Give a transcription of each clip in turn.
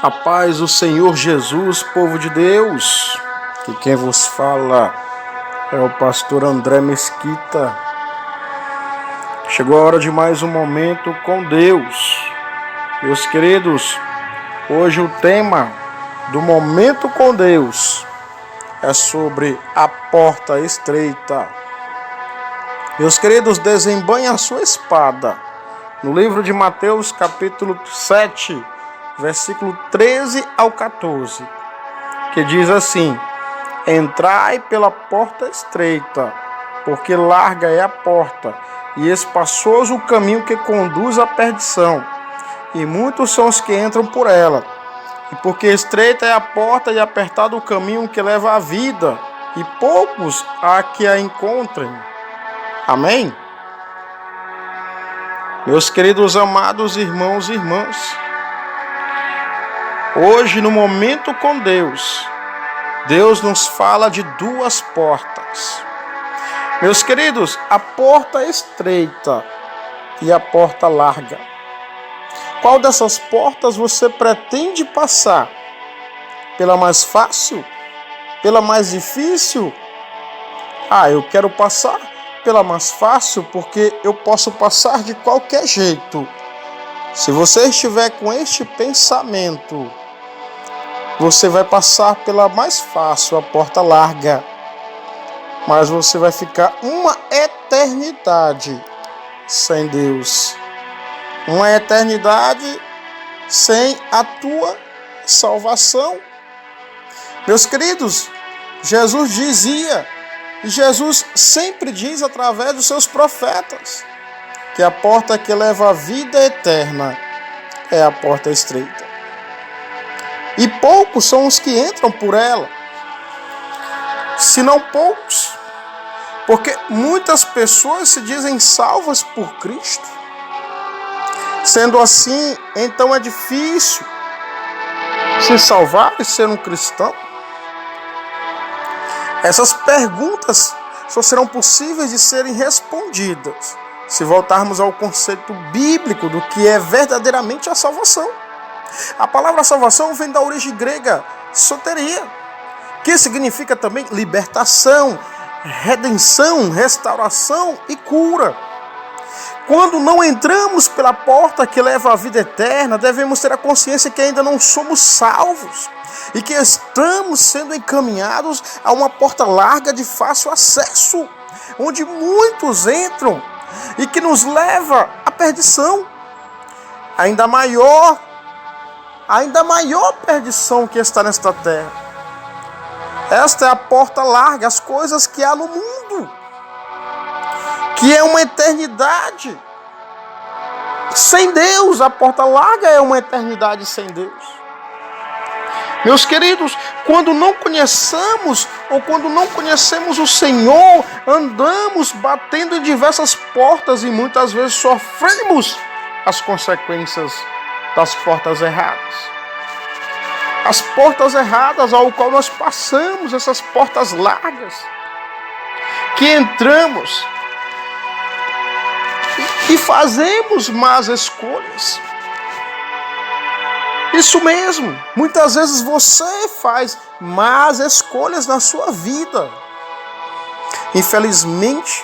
A paz do Senhor Jesus, povo de Deus. E quem vos fala é o pastor André Mesquita. Chegou a hora de mais um momento com Deus. Meus queridos, hoje o tema do momento com Deus é sobre a porta estreita. Meus queridos, desembanhe a sua espada no livro de Mateus, capítulo 7, versículo 13 ao 14, que diz assim: Entrai pela porta estreita, porque larga é a porta, e espaçoso o caminho que conduz à perdição, e muitos são os que entram por ela. E porque estreita é a porta e apertado o caminho que leva à vida, e poucos há que a encontrem. Amém? Meus queridos amados irmãos e irmãs, hoje, no momento com Deus, Deus nos fala de duas portas. Meus queridos, a porta estreita e a porta larga. Qual dessas portas você pretende passar? Pela mais fácil? Pela mais difícil? Eu quero passar pela mais fácil porque eu posso passar de qualquer jeito. Se você estiver com este pensamento, você vai passar pela mais fácil, a porta larga. Mas você vai ficar uma eternidade sem Deus. Uma eternidade sem a tua salvação. Meus queridos, Jesus dizia, e Jesus sempre diz através dos seus profetas, que a porta que leva à vida eterna é a porta estreita. E poucos são os que entram por ela, se não poucos, porque muitas pessoas se dizem salvas por Cristo. Sendo assim, então é difícil se salvar e ser um cristão. Essas perguntas só serão possíveis de serem respondidas se voltarmos ao conceito bíblico do que é verdadeiramente a salvação. A palavra salvação vem da origem grega soteria, que significa também libertação, redenção, restauração e cura. Quando não entramos pela porta que leva à vida eterna, devemos ter a consciência que ainda não somos salvos e que estamos sendo encaminhados a uma porta larga de fácil acesso, onde muitos entram e que nos leva à perdição. Ainda maior perdição que está nesta terra. Esta é a porta larga, as coisas que há no mundo, que é uma eternidade sem Deus. A porta larga é uma eternidade sem Deus. Meus queridos, quando não conhecemos ou quando não conhecemos o Senhor, andamos batendo em diversas portas e muitas vezes sofremos as consequências das portas erradas. As portas erradas ao qual nós passamos, essas portas largas, que entramos e fazemos más escolhas. Isso mesmo, muitas vezes você faz más escolhas na sua vida. Infelizmente,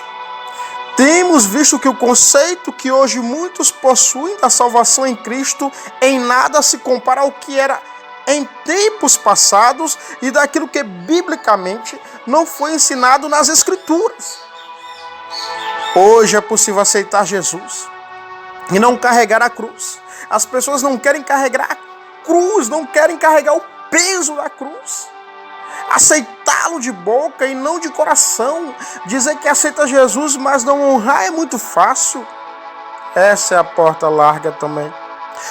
temos visto que o conceito que hoje muitos possuem da salvação em Cristo em nada se compara ao que era em tempos passados e daquilo que biblicamente não foi ensinado nas Escrituras. Hoje é possível aceitar Jesus e não carregar a cruz. As pessoas não querem carregar a cruz, não querem carregar o peso da cruz. Aceitá-lo de boca e não de coração. Dizer que aceita Jesus, mas não honrar é muito fácil. Essa é a porta larga também.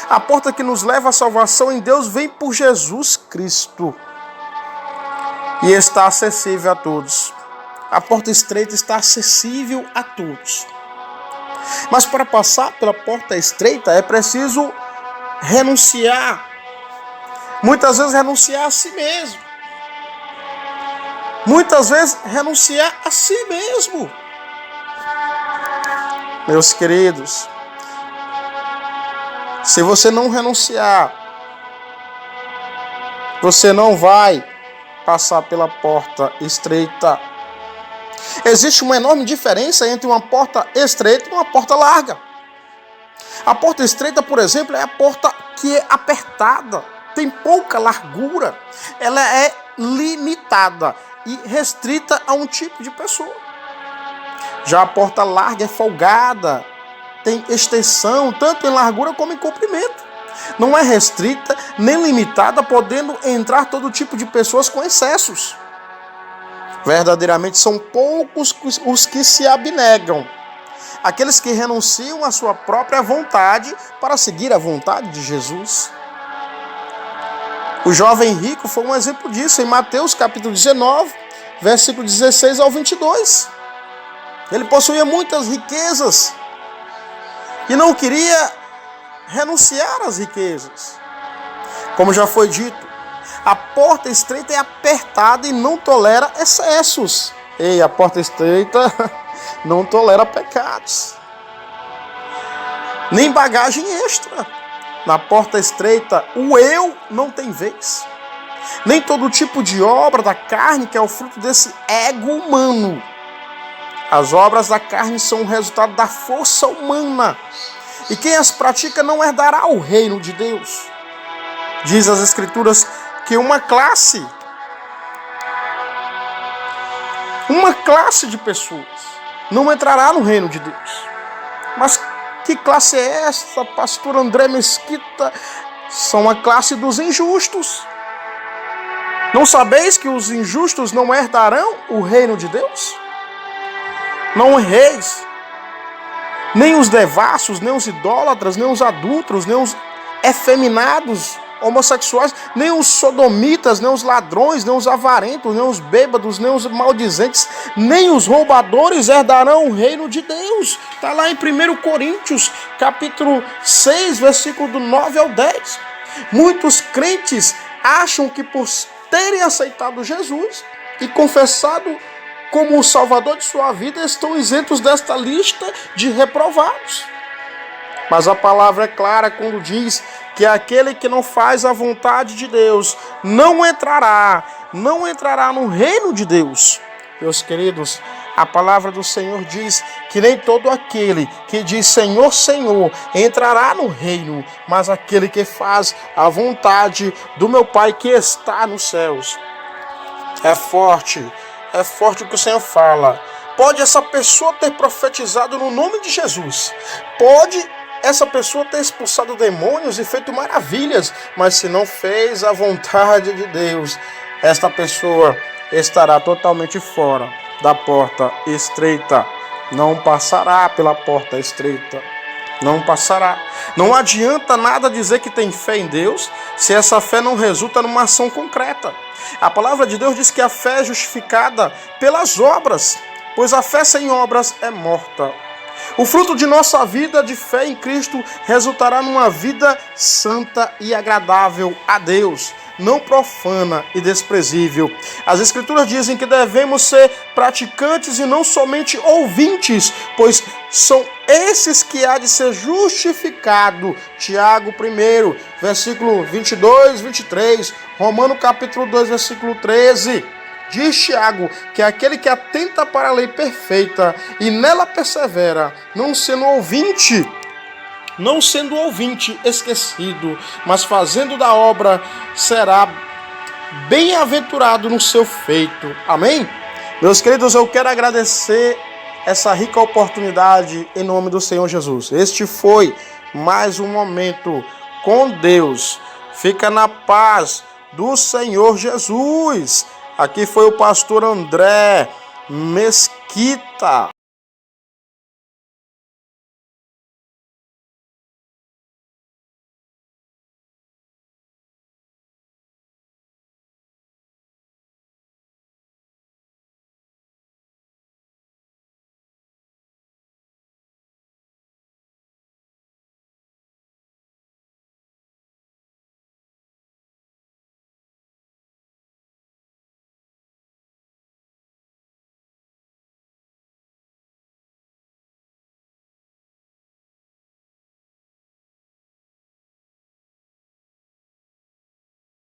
A porta que nos leva à salvação em Deus vem por Jesus Cristo e está acessível a todos. A porta estreita está acessível a todos. Mas para passar pela porta estreita é preciso renunciar. Muitas vezes renunciar a si mesmo. Muitas vezes renunciar a si mesmo. Meus queridos, se você não renunciar Você não vai passar pela porta estreita. Existe uma enorme diferença entre uma porta estreita e uma porta larga. A porta estreita, por exemplo, é a porta que é apertada, tem pouca largura, ela é limitada e restrita a um tipo de pessoa. Já a porta larga é folgada, tem extensão, tanto em largura como em comprimento. Não é restrita nem limitada, podendo entrar todo tipo de pessoas com excessos. Verdadeiramente são poucos os que se abnegam, aqueles que renunciam à sua própria vontade para seguir a vontade de Jesus. O jovem rico foi um exemplo disso em Mateus capítulo 19, versículo 16 ao 22. Ele possuía muitas riquezas e não queria renunciar às riquezas. Como já foi dito, a porta estreita é apertada e não tolera excessos. E a porta estreita não tolera pecados, nem bagagem extra. Na porta estreita, o eu não tem vez. Nem todo tipo de obra da carne que é o fruto desse ego humano. As obras da carne são o resultado da força humana. E quem as pratica não herdará o reino de Deus. Diz as Escrituras que uma classe de pessoas não entrará no reino de Deus. Mas que classe é essa, pastor André Mesquita? São a classe dos injustos. Não sabeis que os injustos não herdarão o reino de Deus? Não erreis, nem os devassos, nem os idólatras, nem os adúlteros, nem os efeminados, homossexuais, nem os sodomitas, nem os ladrões, nem os avarentos, nem os bêbados, nem os maldizentes, nem os roubadores herdarão o reino de Deus. Está lá em 1 Coríntios, capítulo 6, versículo do 9 ao 10. Muitos crentes acham que por terem aceitado Jesus e confessado como o Salvador de sua vida, estão isentos desta lista de reprovados. Mas a palavra é clara quando diz que aquele que não faz a vontade de Deus não entrará no reino de Deus. Meus queridos, a palavra do Senhor diz que nem todo aquele que diz Senhor, Senhor, entrará no reino, mas aquele que faz a vontade do meu Pai que está nos céus. É forte o que o Senhor fala. Pode essa pessoa ter profetizado no nome de Jesus. Pode essa pessoa ter expulsado demônios e feito maravilhas. Mas se não fez a vontade de Deus, esta pessoa estará totalmente fora da porta estreita. Não passará pela porta estreita. Não passará. Não adianta nada dizer que tem fé em Deus se essa fé não resulta numa ação concreta. A palavra de Deus diz que a fé é justificada pelas obras, pois a fé sem obras é morta. O fruto de nossa vida de fé em Cristo resultará numa vida santa e agradável a Deus, não profana e desprezível. As Escrituras dizem que devemos ser praticantes e não somente ouvintes, pois são esses que há de ser justificado. Tiago 1, versículo 22, 23, Romano capítulo 2, versículo 13. Diz Tiago que aquele que atenta para a lei perfeita e nela persevera, não sendo ouvinte esquecido, mas fazendo da obra, será bem-aventurado no seu feito. Amém? Meus queridos, eu quero agradecer essa rica oportunidade em nome do Senhor Jesus. Este foi mais um momento com Deus. Fica na paz do Senhor Jesus. Aqui foi o pastor André Mesquita.